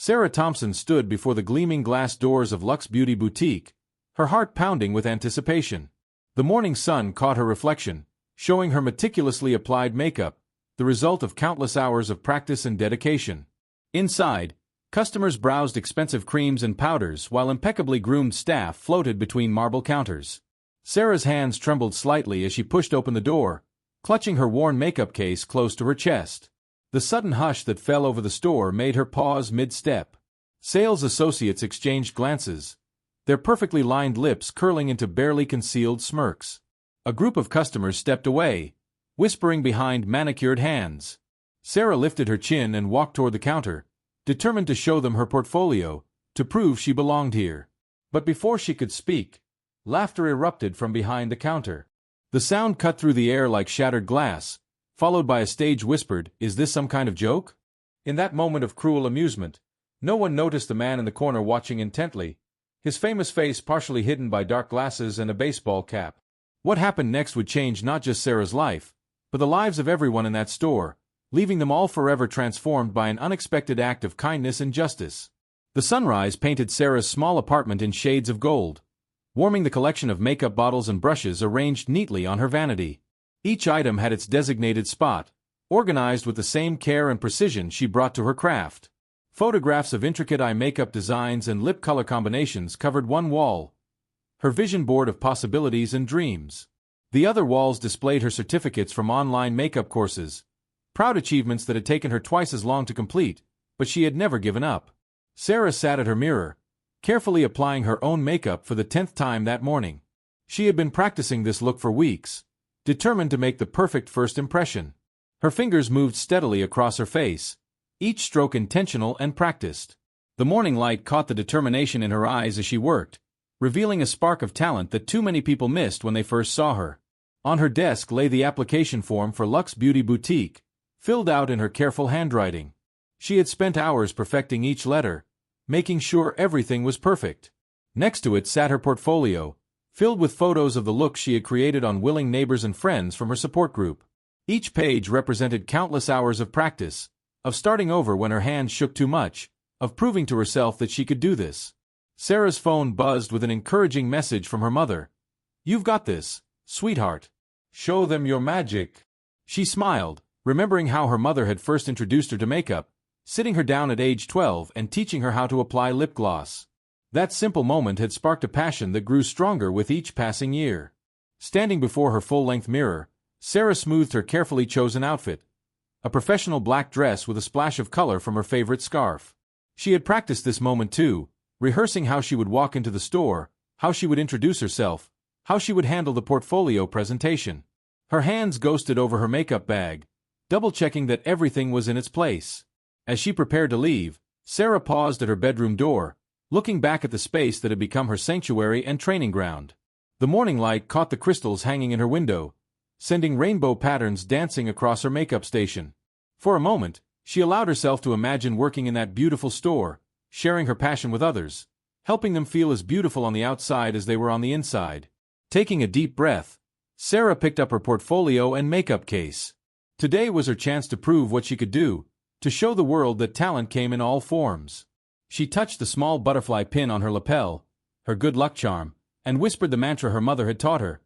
Sarah Thompson stood before the gleaming glass doors of Luxe Beauty Boutique, her heart pounding with anticipation. The morning sun caught her reflection, showing her meticulously applied makeup, the result of countless hours of practice and dedication. Inside, customers browsed expensive creams and powders while impeccably groomed staff floated between marble counters. Sarah's hands trembled slightly as she pushed open the door, clutching her worn makeup case close to her chest. The sudden hush that fell over the store made her pause mid-step. Sales associates exchanged glances, their perfectly lined lips curling into barely concealed smirks. A group of customers stepped away, whispering behind manicured hands. Sarah lifted her chin and walked toward the counter, determined to show them her portfolio, to prove she belonged here. But before she could speak, laughter erupted from behind the counter. The sound cut through the air like shattered glass, followed by a stage whispered, "Is this some kind of joke?" In that moment of cruel amusement, no one noticed the man in the corner watching intently, his famous face partially hidden by dark glasses and a baseball cap. What happened next would change not just Sarah's life, but the lives of everyone in that store, leaving them all forever transformed by an unexpected act of kindness and justice. The sunrise painted Sarah's small apartment in shades of gold, warming the collection of makeup bottles and brushes arranged neatly on her vanity. Each item had its designated spot, organized with the same care and precision she brought to her craft. Photographs of intricate eye makeup designs and lip color combinations covered one wall, her vision board of possibilities and dreams. The other walls displayed her certificates from online makeup courses, proud achievements that had taken her twice as long to complete, but she had never given up. Sarah sat at her mirror, carefully applying her own makeup for the 10th time that morning. She had been practicing this look for weeks, determined to make the perfect first impression. Her fingers moved steadily across her face, each stroke intentional and practiced. The morning light caught the determination in her eyes as she worked, revealing a spark of talent that too many people missed when they first saw her. On her desk lay the application form for Luxe Beauty Boutique, filled out in her careful handwriting. She had spent hours perfecting each letter, making sure everything was perfect. Next to it sat her portfolio, filled with photos of the looks she had created on willing neighbors and friends from her support group. Each page represented countless hours of practice, of starting over when her hands shook too much, of proving to herself that she could do this. Sarah's phone buzzed with an encouraging message from her mother. "You've got this, sweetheart. Show them your magic." She smiled, remembering how her mother had first introduced her to makeup, sitting her down at age 12 and teaching her how to apply lip gloss. That simple moment had sparked a passion that grew stronger with each passing year. Standing before her full-length mirror, Sarah smoothed her carefully chosen outfit, a professional black dress with a splash of color from her favorite scarf. She had practiced this moment too, rehearsing how she would walk into the store, how she would introduce herself, how she would handle the portfolio presentation. Her hands ghosted over her makeup bag, double-checking that everything was in its place. As she prepared to leave, Sarah paused at her bedroom door, looking back at the space that had become her sanctuary and training ground. The morning light caught the crystals hanging in her window, sending rainbow patterns dancing across her makeup station. For a moment, she allowed herself to imagine working in that beautiful store, sharing her passion with others, helping them feel as beautiful on the outside as they were on the inside. Taking a deep breath, Sarah picked up her portfolio and makeup case. Today was her chance to prove what she could do, to show the world that talent came in all forms. She touched the small butterfly pin on her lapel, her good luck charm, and whispered the mantra her mother had taught her.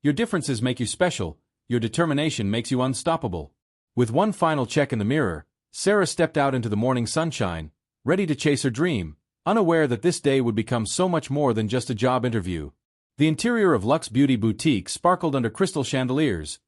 "Your differences make you special, your determination makes you unstoppable." With one final check in the mirror, Sarah stepped out into the morning sunshine, ready to chase her dream, unaware that this day would become so much more than just a job interview. The interior of Luxe Beauty Boutique sparkled under crystal chandeliers,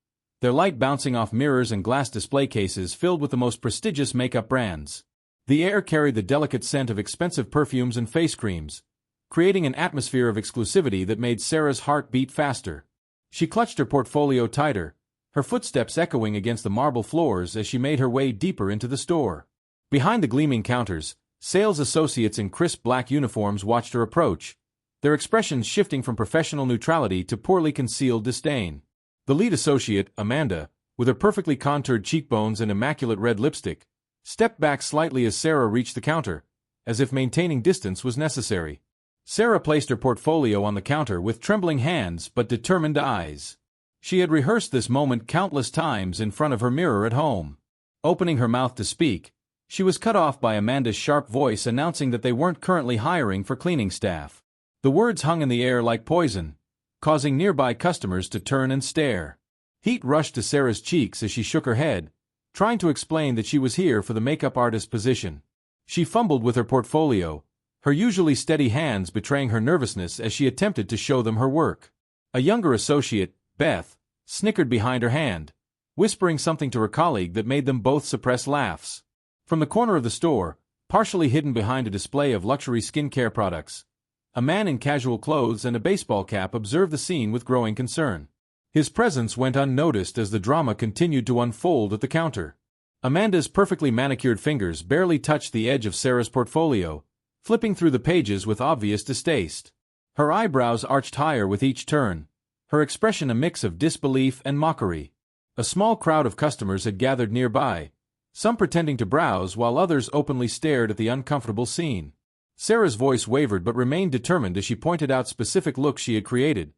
their light bouncing off mirrors and glass display cases filled with the most prestigious makeup brands. The air carried the delicate scent of expensive perfumes and face creams, creating an atmosphere of exclusivity that made Sarah's heart beat faster. She clutched her portfolio tighter, her footsteps echoing against the marble floors as she made her way deeper into the store. Behind the gleaming counters, sales associates in crisp black uniforms watched her approach, their expressions shifting from professional neutrality to poorly concealed disdain. The lead associate, Amanda, with her perfectly contoured cheekbones and immaculate red lipstick, stepped back slightly as Sarah reached the counter, as if maintaining distance was necessary. Sarah placed her portfolio on the counter with trembling hands but determined eyes. She had rehearsed this moment countless times in front of her mirror at home. Opening her mouth to speak, She was cut off by Amanda's sharp voice announcing that they weren't currently hiring for cleaning staff. The words hung in the air like poison, causing nearby customers to turn and stare. Heat rushed to Sarah's cheeks as she shook her head, trying to explain that she was here for the makeup artist position. She fumbled with her portfolio, her usually steady hands betraying her nervousness as she attempted to show them her work. A younger associate, Beth, snickered behind her hand, whispering something to her colleague that made them both suppress laughs. From the corner of the store, partially hidden behind a display of luxury skincare products, a man in casual clothes and a baseball cap observed the scene with growing concern. His presence went unnoticed as the drama continued to unfold at the counter. Amanda's perfectly manicured fingers barely touched the edge of Sarah's portfolio, flipping through the pages with obvious distaste. Her eyebrows arched higher with each turn, her expression a mix of disbelief and mockery. A small crowd of customers had gathered nearby, some pretending to browse while others openly stared at the uncomfortable scene. Sarah's voice wavered but remained determined as she pointed out specific looks she had created,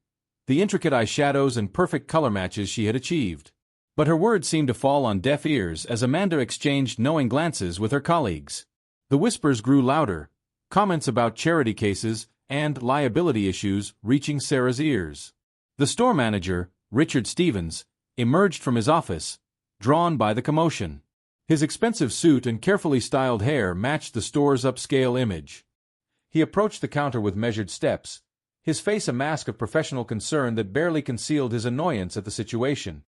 the intricate eyeshadows and perfect color matches she had achieved. But her words seemed to fall on deaf ears as Amanda exchanged knowing glances with her colleagues. The whispers grew louder, comments about charity cases and liability issues reaching Sarah's ears. The store manager, Richard Stevens, emerged from his office, drawn by the commotion. His expensive suit and carefully styled hair matched the store's upscale image. He approached the counter with measured steps, his face a mask of professional concern that barely concealed his annoyance at the situation.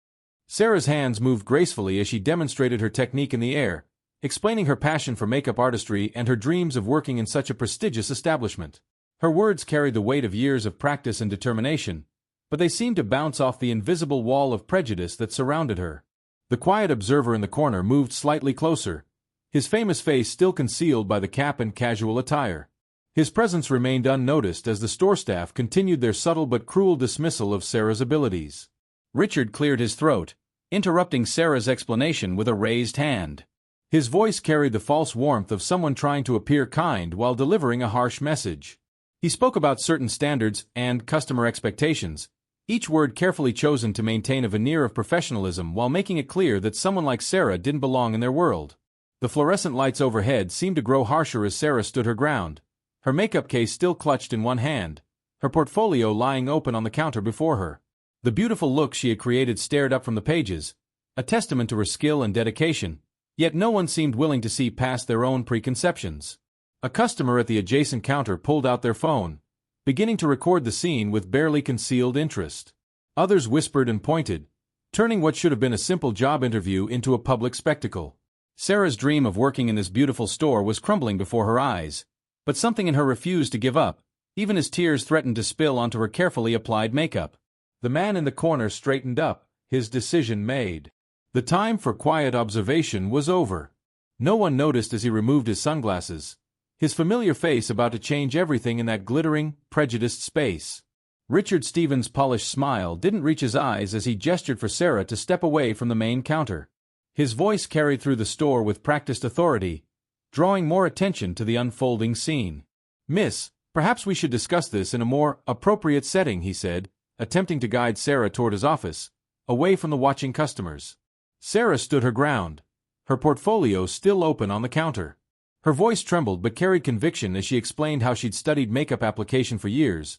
Sarah's hands moved gracefully as she demonstrated her technique in the air, explaining her passion for makeup artistry and her dreams of working in such a prestigious establishment. Her words carried the weight of years of practice and determination, but they seemed to bounce off the invisible wall of prejudice that surrounded her. The quiet observer in the corner moved slightly closer, his famous face still concealed by the cap and casual attire. His presence remained unnoticed as the store staff continued their subtle but cruel dismissal of Sarah's abilities. Richard cleared his throat, interrupting Sarah's explanation with a raised hand. His voice carried the false warmth of someone trying to appear kind while delivering a harsh message. He spoke about certain standards and customer expectations, each word carefully chosen to maintain a veneer of professionalism while making it clear that someone like Sarah didn't belong in their world. The fluorescent lights overhead seemed to grow harsher as Sarah stood her ground, her makeup case still clutched in one hand, her portfolio lying open on the counter before her. The beautiful look she had created stared up from the pages, a testament to her skill and dedication, yet no one seemed willing to see past their own preconceptions. A customer at the adjacent counter pulled out their phone, beginning to record the scene with barely concealed interest. Others whispered and pointed, turning what should have been a simple job interview into a public spectacle. Sarah's dream of working in this beautiful store was crumbling before her eyes, but something in her refused to give up, even as tears threatened to spill onto her carefully applied makeup. The man in the corner straightened up, his decision made. The time for quiet observation was over. No one noticed as he removed his sunglasses, his familiar face about to change everything in that glittering, prejudiced space. Richard Stevens' polished smile didn't reach his eyes as he gestured for Sarah to step away from the main counter. His voice carried through the store with practiced authority, drawing more attention to the unfolding scene. "Miss, perhaps we should discuss this in a more appropriate setting," he said, attempting to guide Sarah toward his office, away from the watching customers. Sarah stood her ground, her portfolio still open on the counter. Her voice trembled but carried conviction as she explained how she'd studied makeup application for years,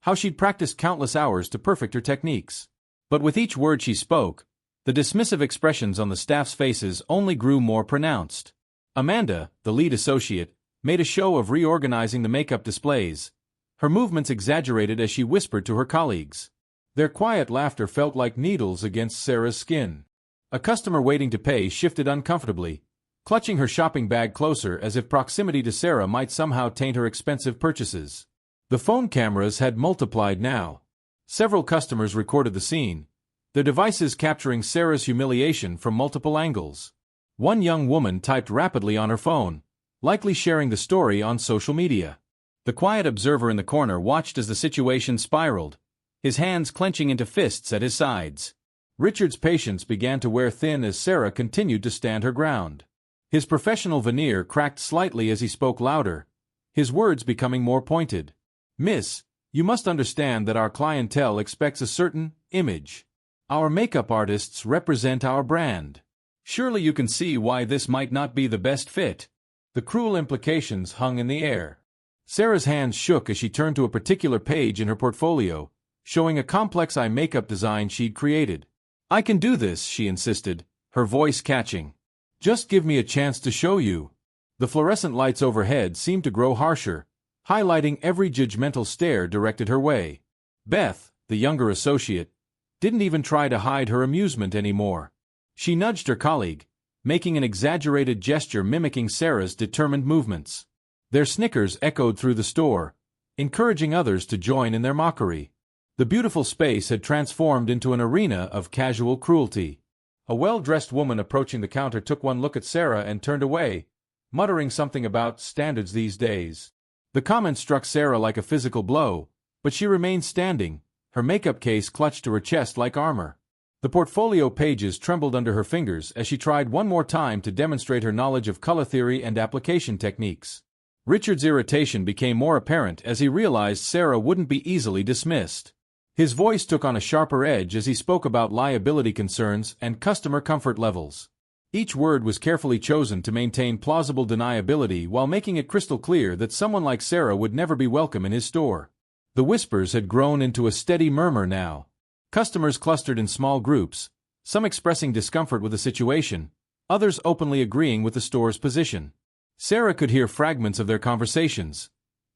how she'd practiced countless hours to perfect her techniques. But with each word she spoke, the dismissive expressions on the staff's faces only grew more pronounced. Amanda, the lead associate, made a show of reorganizing the makeup displays, her movements exaggerated as she whispered to her colleagues. Their quiet laughter felt like needles against Sarah's skin. A customer waiting to pay shifted uncomfortably, clutching her shopping bag closer as if proximity to Sarah might somehow taint her expensive purchases. The phone cameras had multiplied now. Several customers recorded the scene, their devices capturing Sarah's humiliation from multiple angles. One young woman typed rapidly on her phone, likely sharing the story on social media. The quiet observer in the corner watched as the situation spiraled, his hands clenching into fists at his sides. Richard's patience began to wear thin as Sarah continued to stand her ground. His professional veneer cracked slightly as he spoke louder, his words becoming more pointed. "Miss, you must understand that our clientele expects a certain image. Our makeup artists represent our brand. Surely you can see why this might not be the best fit. The cruel implications hung in the air. Sarah's hands shook as she turned to a particular page in her portfolio, showing a complex eye makeup design she'd created. "I can do this," she insisted, her voice catching. "Just give me a chance to show you." The fluorescent lights overhead seemed to grow harsher, highlighting every judgmental stare directed her way. Beth, the younger associate, didn't even try to hide her amusement anymore. She nudged her colleague, making an exaggerated gesture mimicking Sarah's determined movements. Their snickers echoed through the store, encouraging others to join in their mockery. The beautiful space had transformed into an arena of casual cruelty. A well-dressed woman approaching the counter took one look at Sarah and turned away, muttering something about standards these days. The comment struck Sarah like a physical blow, but she remained standing, her makeup case clutched to her chest like armor. The portfolio pages trembled under her fingers as she tried one more time to demonstrate her knowledge of color theory and application techniques. Richard's irritation became more apparent as he realized Sarah wouldn't be easily dismissed. His voice took on a sharper edge as he spoke about liability concerns and customer comfort levels. Each word was carefully chosen to maintain plausible deniability while making it crystal clear that someone like Sarah would never be welcome in his store. The whispers had grown into a steady murmur now. Customers clustered in small groups, some expressing discomfort with the situation, others openly agreeing with the store's position. Sarah could hear fragments of their conversations.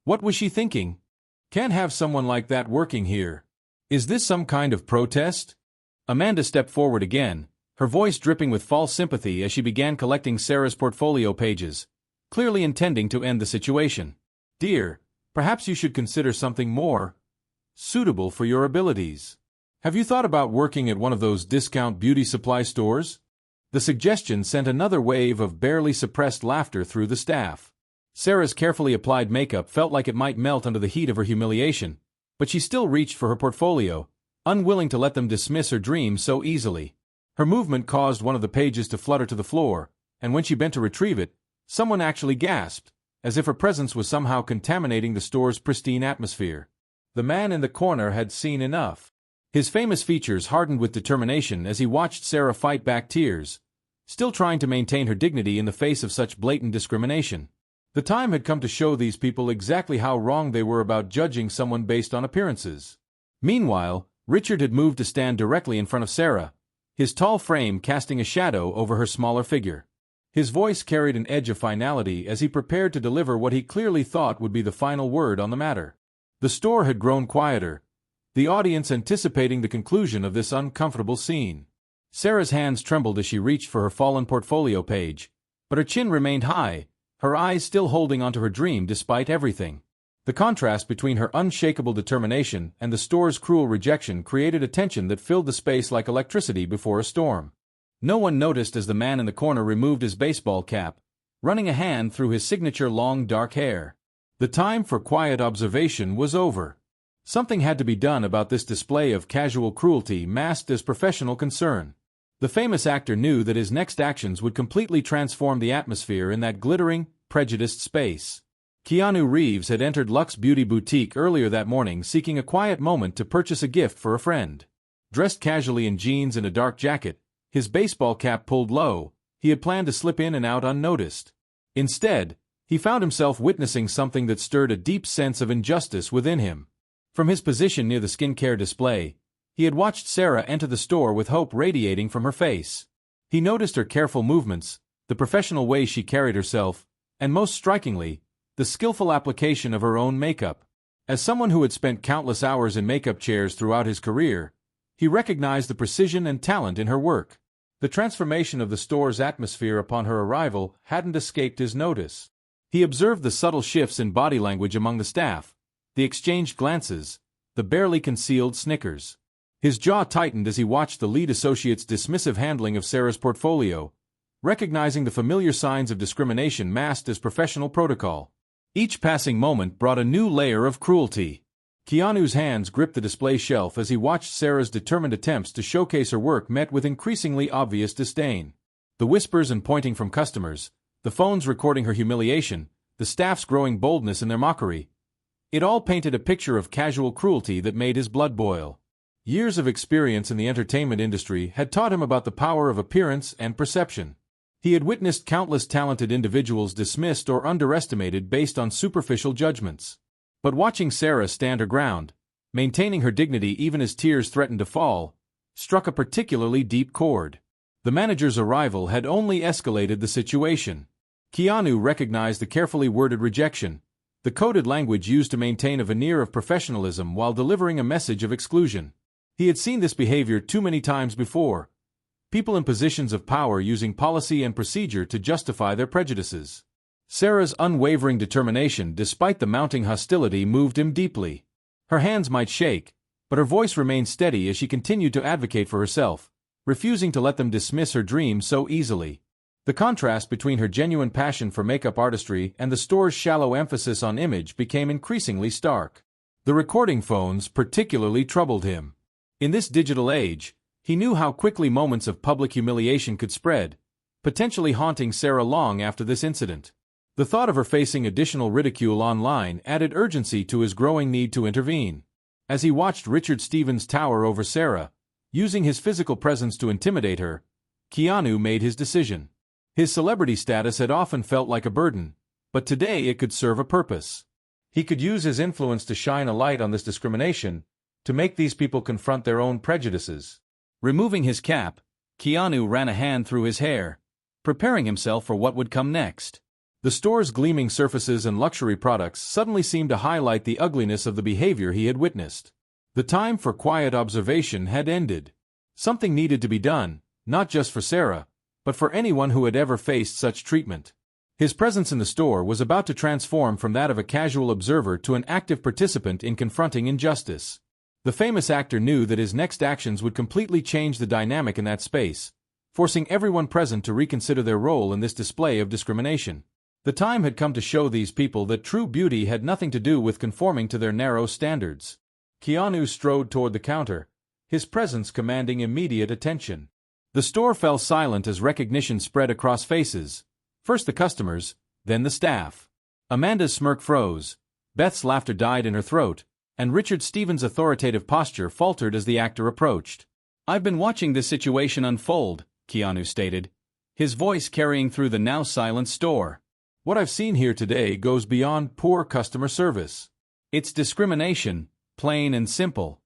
What was she thinking? Can't have someone like that working here. Is this some kind of protest? Amanda stepped forward again, her voice dripping with false sympathy as she began collecting Sarah's portfolio pages, clearly intending to end the situation. "Dear, perhaps you should consider something more suitable for your abilities. Have you thought about working at one of those discount beauty supply stores?" The suggestion sent another wave of barely suppressed laughter through the staff. Sarah's carefully applied makeup felt like it might melt under the heat of her humiliation, but she still reached for her portfolio, unwilling to let them dismiss her dreams so easily. Her movement caused one of the pages to flutter to the floor, and when she bent to retrieve it, someone actually gasped, as if her presence was somehow contaminating the store's pristine atmosphere. The man in the corner had seen enough. His famous features hardened with determination as he watched Sarah fight back tears, still trying to maintain her dignity in the face of such blatant discrimination. The time had come to show these people exactly how wrong they were about judging someone based on appearances. Meanwhile, Richard had moved to stand directly in front of Sarah, his tall frame casting a shadow over her smaller figure. His voice carried an edge of finality as he prepared to deliver what he clearly thought would be the final word on the matter. The store had grown quieter, the audience anticipating the conclusion of this uncomfortable scene. Sarah's hands trembled as she reached for her fallen portfolio page, but her chin remained high, her eyes still holding onto her dream despite everything. The contrast between her unshakable determination and the store's cruel rejection created a tension that filled the space like electricity before a storm. No one noticed as the man in the corner removed his baseball cap, running a hand through his signature long dark hair. The time for quiet observation was over. Something had to be done about this display of casual cruelty masked as professional concern. The famous actor knew that his next actions would completely transform the atmosphere in that glittering, prejudiced space. Keanu Reeves had entered Luxe Beauty Boutique earlier that morning seeking a quiet moment to purchase a gift for a friend. Dressed casually in jeans and a dark jacket, his baseball cap pulled low, he had planned to slip in and out unnoticed. Instead, he found himself witnessing something that stirred a deep sense of injustice within him. From his position near the skincare display, he had watched Sarah enter the store with hope radiating from her face. He noticed her careful movements, the professional way she carried herself, and most strikingly, the skillful application of her own makeup. As someone who had spent countless hours in makeup chairs throughout his career, he recognized the precision and talent in her work. The transformation of the store's atmosphere upon her arrival hadn't escaped his notice. He observed the subtle shifts in body language among the staff, the exchanged glances, the barely concealed snickers. His jaw tightened as he watched the lead associate's dismissive handling of Sarah's portfolio, recognizing the familiar signs of discrimination masked as professional protocol. Each passing moment brought a new layer of cruelty. Keanu's hands gripped the display shelf as he watched Sarah's determined attempts to showcase her work met with increasingly obvious disdain. The whispers and pointing from customers, the phones recording her humiliation, the staff's growing boldness in their mockery. It all painted a picture of casual cruelty that made his blood boil. Years of experience in the entertainment industry had taught him about the power of appearance and perception. He had witnessed countless talented individuals dismissed or underestimated based on superficial judgments. But watching Sarah stand her ground, maintaining her dignity even as tears threatened to fall, struck a particularly deep chord. The manager's arrival had only escalated the situation. Keanu recognized the carefully worded rejection, the coded language used to maintain a veneer of professionalism while delivering a message of exclusion. He had seen this behavior too many times before. People in positions of power using policy and procedure to justify their prejudices. Sarah's unwavering determination despite the mounting hostility moved him deeply. Her hands might shake, but her voice remained steady as she continued to advocate for herself, refusing to let them dismiss her dreams so easily. The contrast between her genuine passion for makeup artistry and the store's shallow emphasis on image became increasingly stark. The recording phones particularly troubled him. In this digital age, he knew how quickly moments of public humiliation could spread, potentially haunting Sarah long after this incident. The thought of her facing additional ridicule online added urgency to his growing need to intervene. As he watched Richard Stevens tower over Sarah, using his physical presence to intimidate her, Keanu made his decision. His celebrity status had often felt like a burden, but today it could serve a purpose. He could use his influence to shine a light on this discrimination, to make these people confront their own prejudices. Removing his cap, Keanu ran a hand through his hair, preparing himself for what would come next. The store's gleaming surfaces and luxury products suddenly seemed to highlight the ugliness of the behavior he had witnessed. The time for quiet observation had ended. Something needed to be done, not just for Sarah, but for anyone who had ever faced such treatment. His presence in the store was about to transform from that of a casual observer to an active participant in confronting injustice. The famous actor knew that his next actions would completely change the dynamic in that space, forcing everyone present to reconsider their role in this display of discrimination. The time had come to show these people that true beauty had nothing to do with conforming to their narrow standards. Keanu strode toward the counter, his presence commanding immediate attention. The store fell silent as recognition spread across faces, first the customers, then the staff. Amanda's smirk froze, Beth's laughter died in her throat, and Richard Stevens' authoritative posture faltered as the actor approached. "I've been watching this situation unfold," Keanu stated, his voice carrying through the now silent store. "What I've seen here today goes beyond poor customer service. It's discrimination, plain and simple."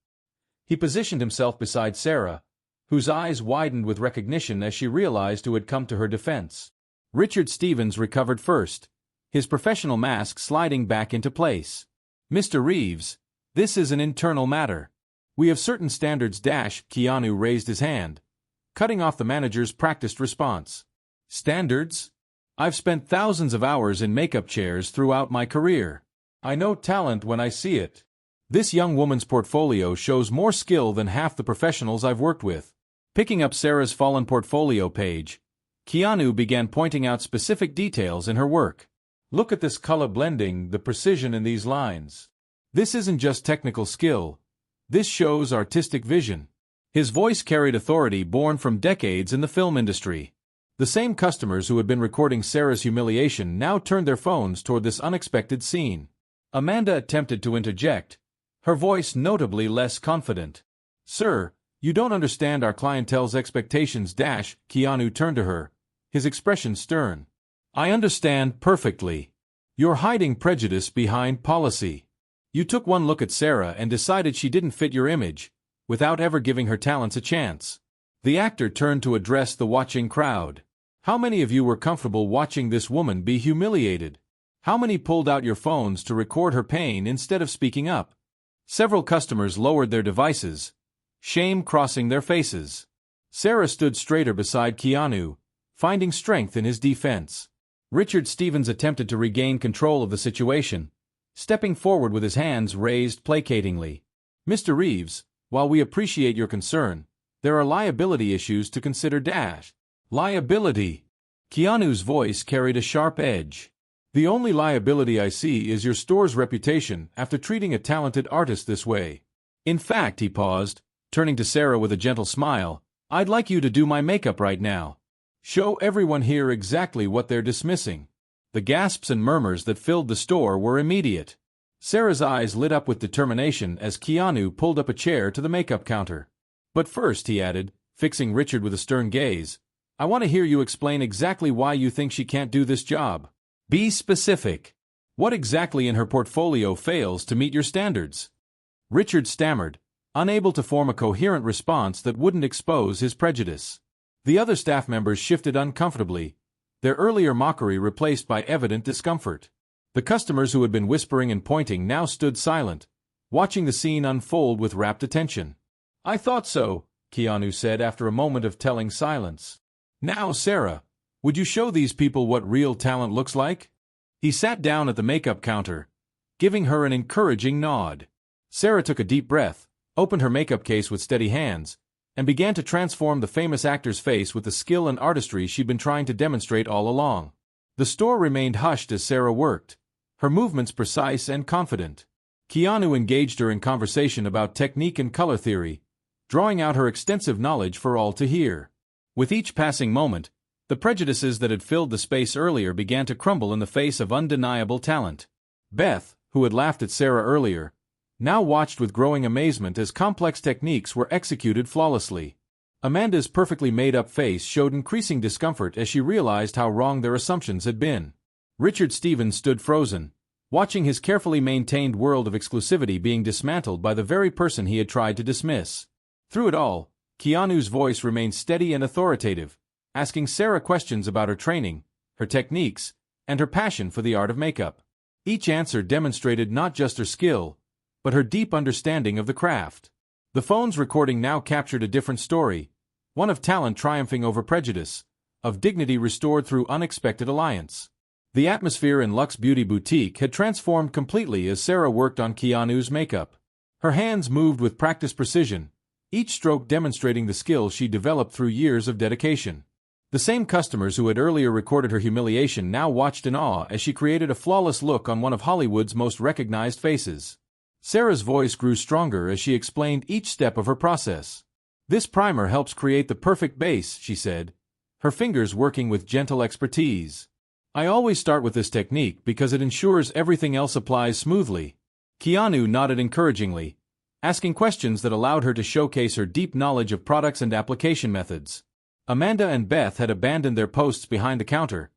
He positioned himself beside Sarah, whose eyes widened with recognition as she realized who had come to her defense. Richard Stevens recovered first, his professional mask sliding back into place. "Mr. Reeves, this is an internal matter. We have certain standards." Keanu raised his hand, cutting off the manager's practiced response. "Standards? I've spent thousands of hours in makeup chairs throughout my career. I know talent when I see it. This young woman's portfolio shows more skill than half the professionals I've worked with." Picking up Sarah's fallen portfolio page, Keanu began pointing out specific details in her work. "Look at this color blending, the precision in these lines. This isn't just technical skill. This shows artistic vision." His voice carried authority born from decades in the film industry. The same customers who had been recording Sarah's humiliation now turned their phones toward this unexpected scene. Amanda attempted to interject, her voice notably less confident. "Sir, you don't understand our clientele's expectations." Keanu turned to her, his expression stern. "I understand perfectly. You're hiding prejudice behind policy. You took one look at Sarah and decided she didn't fit your image, without ever giving her talents a chance." The actor turned to address the watching crowd. "How many of you were comfortable watching this woman be humiliated? How many pulled out your phones to record her pain instead of speaking up?" Several customers lowered their devices, shame crossing their faces. Sarah stood straighter beside Keanu, finding strength in his defense. Richard Stevens attempted to regain control of the situation, stepping forward with his hands raised placatingly. "Mr. Reeves, while we appreciate your concern, there are liability issues to consider." "Liability?" Keanu's voice carried a sharp edge. "The only liability I see is your store's reputation after treating a talented artist this way. In fact," he paused, turning to Sarah with a gentle smile, "I'd like you to do my makeup right now. Show everyone here exactly what they're dismissing." The gasps and murmurs that filled the store were immediate. Sarah's eyes lit up with determination as Keanu pulled up a chair to the makeup counter. But first, he added, fixing Richard with a stern gaze, I want to hear you explain exactly why you think she can't do this job. Be specific. What exactly in her portfolio fails to meet your standards? Richard stammered, unable to form a coherent response that wouldn't expose his prejudice. The other staff members shifted uncomfortably, their earlier mockery replaced by evident discomfort. The customers who had been whispering and pointing now stood silent, watching the scene unfold with rapt attention. I thought so, Keanu said after a moment of telling silence. Now, Sarah, would you show these people what real talent looks like? He sat down at the makeup counter, giving her an encouraging nod. Sarah took a deep breath, opened her makeup case with steady hands, and began to transform the famous actor's face with the skill and artistry she'd been trying to demonstrate all along. The store remained hushed as Sarah worked, her movements precise and confident. Keanu engaged her in conversation about technique and color theory, drawing out her extensive knowledge for all to hear. With each passing moment, the prejudices that had filled the space earlier began to crumble in the face of undeniable talent. Beth, who had laughed at Sarah earlier, now watched with growing amazement as complex techniques were executed flawlessly. Amanda's perfectly made-up face showed increasing discomfort as she realized how wrong their assumptions had been. Richard Stevens stood frozen, watching his carefully maintained world of exclusivity being dismantled by the very person he had tried to dismiss. Through it all, Keanu's voice remained steady and authoritative, asking Sarah questions about her training, her techniques, and her passion for the art of makeup. Each answer demonstrated not just her skill, but her deep understanding of the craft. The phone's recording now captured a different story, one of talent triumphing over prejudice, of dignity restored through unexpected alliance. The atmosphere in Luxe Beauty Boutique had transformed completely as Sarah worked on Keanu's makeup. Her hands moved with practiced precision, each stroke demonstrating the skill she developed through years of dedication. The same customers who had earlier recorded her humiliation now watched in awe as she created a flawless look on one of Hollywood's most recognized faces. Sarah's voice grew stronger as she explained each step of her process. This primer helps create the perfect base, she said, her fingers working with gentle expertise. I always start with this technique because it ensures everything else applies smoothly. Keanu nodded encouragingly, asking questions that allowed her to showcase her deep knowledge of products and application methods. Amanda and Beth had abandoned their posts behind the counter,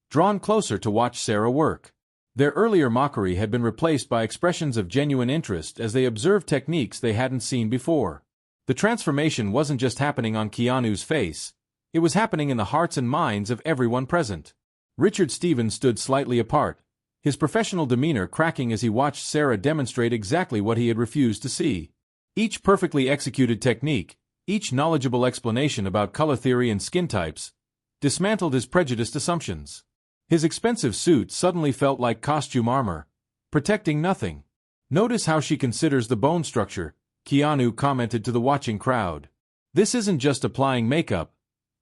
drawn closer to watch Sarah work. Their earlier mockery had been replaced by expressions of genuine interest as they observed techniques they hadn't seen before. The transformation wasn't just happening on Keanu's face, it was happening in the hearts and minds of everyone present. Richard Stevens stood slightly apart, his professional demeanor cracking as he watched Sarah demonstrate exactly what he had refused to see. Each perfectly executed technique, each knowledgeable explanation about color theory and skin types, dismantled his prejudiced assumptions. His expensive suit suddenly felt like costume armor, protecting nothing. Notice how she considers the bone structure, Keanu commented to the watching crowd. This isn't just applying makeup,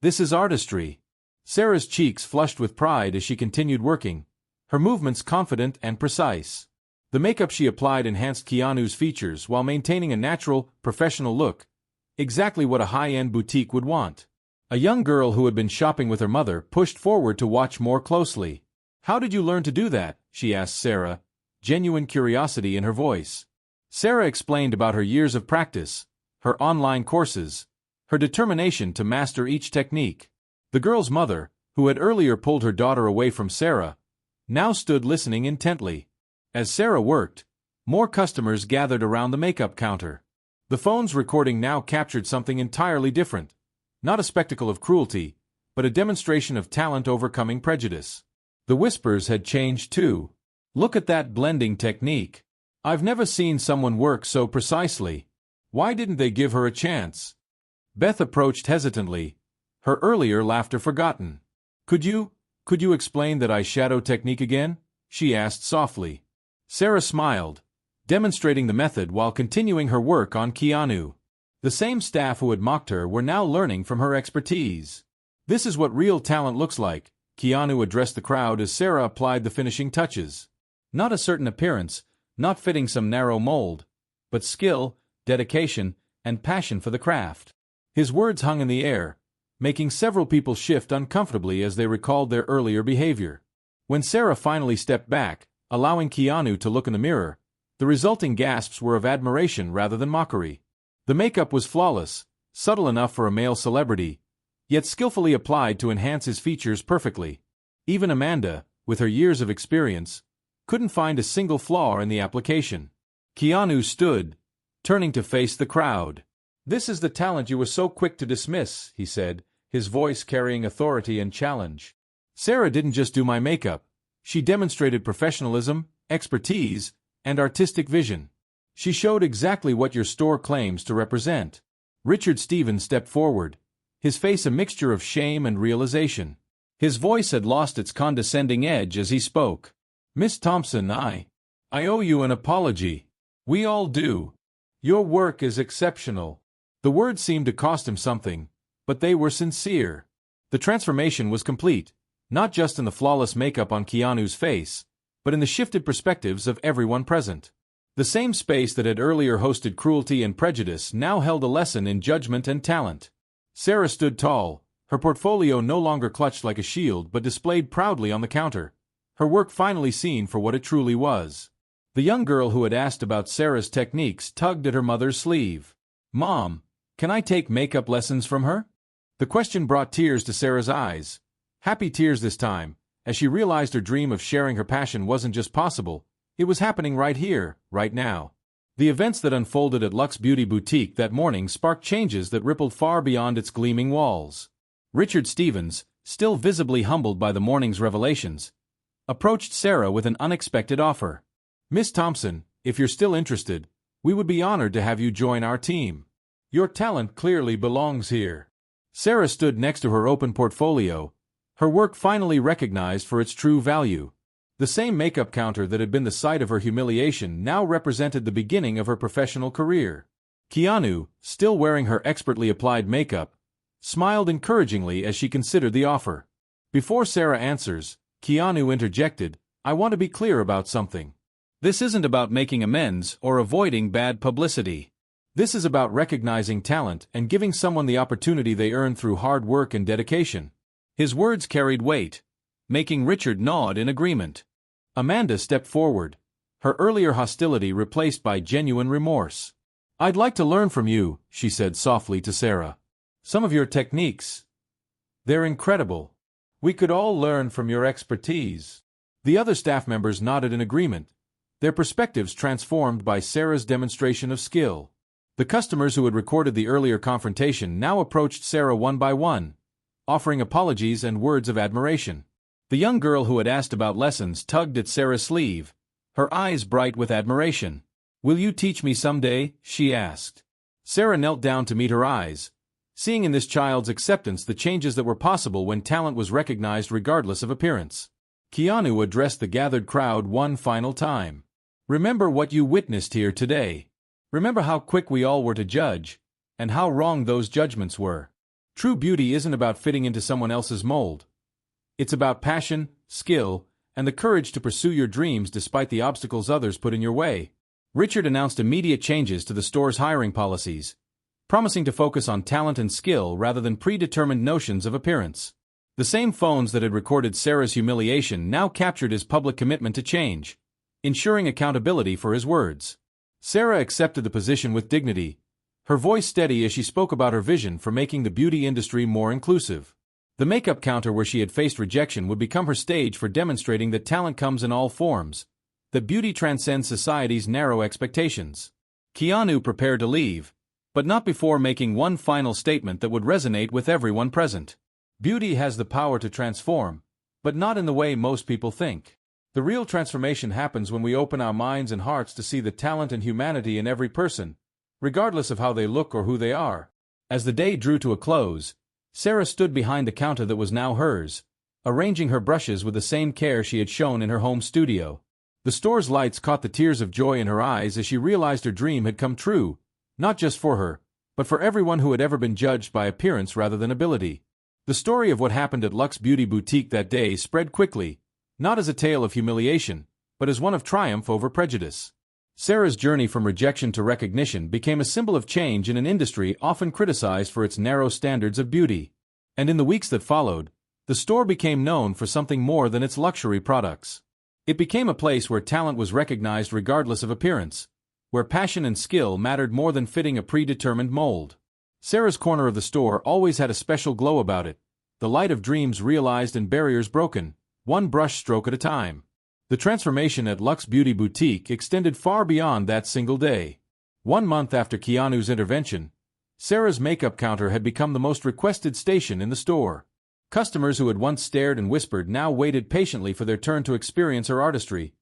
this is artistry. Sarah's cheeks flushed with pride as she continued working, her movements confident and precise. The makeup she applied enhanced Keanu's features while maintaining a natural, professional look, exactly what a high-end boutique would want. A young girl who had been shopping with her mother pushed forward to watch more closely. How did you learn to do that? She asked Sarah, genuine curiosity in her voice. Sarah explained about her years of practice, her online courses, her determination to master each technique. The girl's mother, who had earlier pulled her daughter away from Sarah, now stood listening intently. As Sarah worked, more customers gathered around the makeup counter. The phone's recording now captured something entirely different. Not a spectacle of cruelty, but a demonstration of talent overcoming prejudice. The whispers had changed too. Look at that blending technique. I've never seen someone work so precisely. Why didn't they give her a chance? Beth approached hesitantly, her earlier laughter forgotten. Could you explain that eyeshadow technique again? She asked softly. Sarah smiled, demonstrating the method while continuing her work on Keanu. The same staff who had mocked her were now learning from her expertise. This is what real talent looks like, Keanu addressed the crowd as Sarah applied the finishing touches. Not a certain appearance, not fitting some narrow mold, but skill, dedication, and passion for the craft. His words hung in the air, making several people shift uncomfortably as they recalled their earlier behavior. When Sarah finally stepped back, allowing Keanu to look in the mirror, The resulting gasps were of admiration rather than mockery. The makeup was flawless, subtle enough for a male celebrity, yet skillfully applied to enhance his features perfectly. Even Amanda, with her years of experience, couldn't find a single flaw in the application. Keanu stood, turning to face the crowd. "This is the talent you were so quick to dismiss," he said, his voice carrying authority and challenge. "Sarah didn't just do my makeup. She demonstrated professionalism, expertise, and artistic vision. She showed exactly what your store claims to represent." Richard Stevens stepped forward, his face a mixture of shame and realization. His voice had lost its condescending edge as he spoke. "Miss Thompson, I owe you an apology. We all do. Your work is exceptional." The words seemed to cost him something, but they were sincere. The transformation was complete, not just in the flawless makeup on Keanu's face, but in the shifted perspectives of everyone present. The same space that had earlier hosted cruelty and prejudice now held a lesson in judgment and talent. Sarah stood tall, her portfolio no longer clutched like a shield but displayed proudly on the counter, her work finally seen for what it truly was. The young girl who had asked about Sarah's techniques tugged at her mother's sleeve. "Mom, can I take makeup lessons from her?" The question brought tears to Sarah's eyes. Happy tears this time, as she realized her dream of sharing her passion wasn't just possible, it was happening right here, right now. The events that unfolded at Luxe Beauty Boutique that morning sparked changes that rippled far beyond its gleaming walls. Richard Stevens, still visibly humbled by the morning's revelations, approached Sarah with an unexpected offer. "Miss Thompson, if you're still interested, we would be honored to have you join our team. Your talent clearly belongs here." Sarah stood next to her open portfolio, her work finally recognized for its true value. The same makeup counter that had been the site of her humiliation now represented the beginning of her professional career. Keanu, still wearing her expertly applied makeup, smiled encouragingly as she considered the offer. Before Sarah answers, Keanu interjected, "I want to be clear about something. This isn't about making amends or avoiding bad publicity. This is about recognizing talent and giving someone the opportunity they earned through hard work and dedication." His words carried weight, making Richard nod in agreement. Amanda stepped forward, her earlier hostility replaced by genuine remorse. "I'd like to learn from you," she said softly to Sarah. "Some of your techniques, they're incredible. We could all learn from your expertise." The other staff members nodded in agreement, their perspectives transformed by Sarah's demonstration of skill. The customers who had recorded the earlier confrontation now approached Sarah one by one, offering apologies and words of admiration. The young girl who had asked about lessons tugged at Sarah's sleeve, her eyes bright with admiration. "Will you teach me someday?" she asked. Sarah knelt down to meet her eyes, seeing in this child's acceptance the changes that were possible when talent was recognized regardless of appearance. Keanu addressed the gathered crowd one final time. "Remember what you witnessed here today. Remember how quick we all were to judge, and how wrong those judgments were. True beauty isn't about fitting into someone else's mold. It's about passion, skill, and the courage to pursue your dreams despite the obstacles others put in your way." Richard announced immediate changes to the store's hiring policies, promising to focus on talent and skill rather than predetermined notions of appearance. The same phones that had recorded Sarah's humiliation now captured his public commitment to change, ensuring accountability for his words. Sarah accepted the position with dignity, her voice steady as she spoke about her vision for making the beauty industry more inclusive. The makeup counter where she had faced rejection would become her stage for demonstrating that talent comes in all forms, that beauty transcends society's narrow expectations. Keanu prepared to leave, but not before making one final statement that would resonate with everyone present. "Beauty has the power to transform, but not in the way most people think. The real transformation happens when we open our minds and hearts to see the talent and humanity in every person, regardless of how they look or who they are." As the day drew to a close, Sarah stood behind the counter that was now hers, arranging her brushes with the same care she had shown in her home studio. The store's lights caught the tears of joy in her eyes as she realized her dream had come true, not just for her, but for everyone who had ever been judged by appearance rather than ability. The story of what happened at Luxe Beauty Boutique that day spread quickly, not as a tale of humiliation, but as one of triumph over prejudice. Sarah's journey from rejection to recognition became a symbol of change in an industry often criticized for its narrow standards of beauty. And in the weeks that followed, the store became known for something more than its luxury products. It became a place where talent was recognized regardless of appearance, where passion and skill mattered more than fitting a predetermined mold. Sarah's corner of the store always had a special glow about it, the light of dreams realized and barriers broken, one brush stroke at a time. The transformation at Luxe Beauty Boutique extended far beyond that single day. 1 month after Keanu's intervention, Sarah's makeup counter had become the most requested station in the store. Customers who had once stared and whispered now waited patiently for their turn to experience her artistry,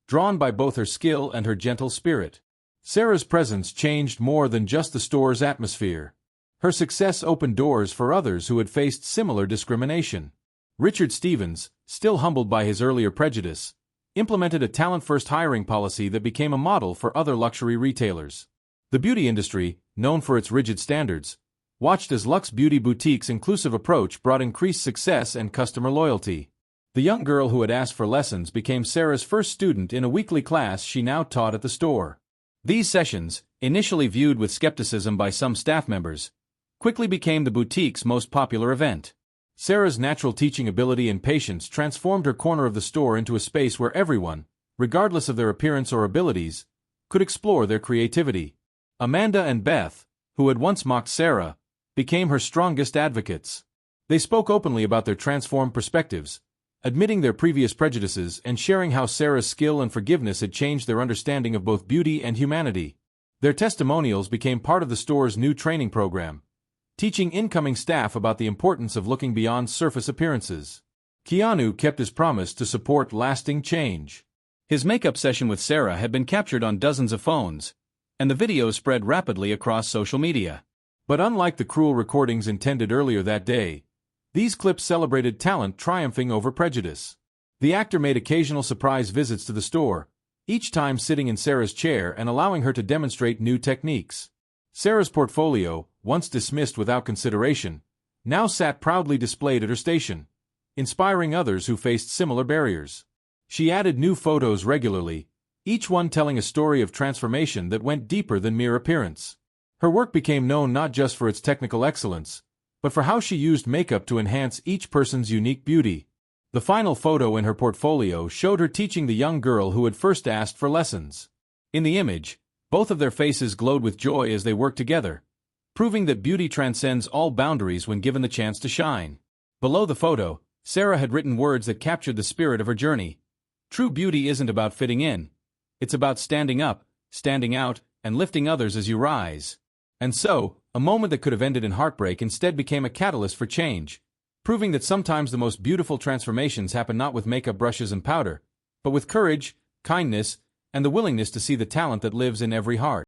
drawn by both her skill and her gentle spirit. Sarah's presence changed more than just the store's atmosphere. Her success opened doors for others who had faced similar discrimination. Richard Stevens, still humbled by his earlier prejudice, implemented a talent-first hiring policy that became a model for other luxury retailers. The beauty industry, known for its rigid standards, watched as Luxe Beauty Boutique's inclusive approach brought increased success and customer loyalty. The young girl who had asked for lessons became Sarah's first student in a weekly class she now taught at the store. These sessions, initially viewed with skepticism by some staff members, quickly became the boutique's most popular event. Sarah's natural teaching ability and patience transformed her corner of the store into a space where everyone, regardless of their appearance or abilities, could explore their creativity. Amanda and Beth, who had once mocked Sarah, became her strongest advocates. They spoke openly about their transformed perspectives, admitting their previous prejudices and sharing how Sarah's skill and forgiveness had changed their understanding of both beauty and humanity. Their testimonials became part of the store's new training program, teaching incoming staff about the importance of looking beyond surface appearances. Keanu kept his promise to support lasting change. His makeup session with Sarah had been captured on dozens of phones, and the videos spread rapidly across social media. But unlike the cruel recordings intended earlier that day, these clips celebrated talent triumphing over prejudice. The actor made occasional surprise visits to the store, each time sitting in Sarah's chair and allowing her to demonstrate new techniques. Sarah's portfolio, once dismissed without consideration, now sat proudly displayed at her station, inspiring others who faced similar barriers. She added new photos regularly, each one telling a story of transformation that went deeper than mere appearance. Her work became known not just for its technical excellence, but for how she used makeup to enhance each person's unique beauty. The final photo in her portfolio showed her teaching the young girl who had first asked for lessons. In the image, both of their faces glowed with joy as they worked together, proving that beauty transcends all boundaries when given the chance to shine. Below the photo, Sarah had written words that captured the spirit of her journey. True beauty isn't about fitting in. It's about standing up, standing out, and lifting others as you rise. And so, a moment that could have ended in heartbreak instead became a catalyst for change, proving that sometimes the most beautiful transformations happen not with makeup brushes and powder, but with courage, kindness, and the willingness to see the talent that lives in every heart.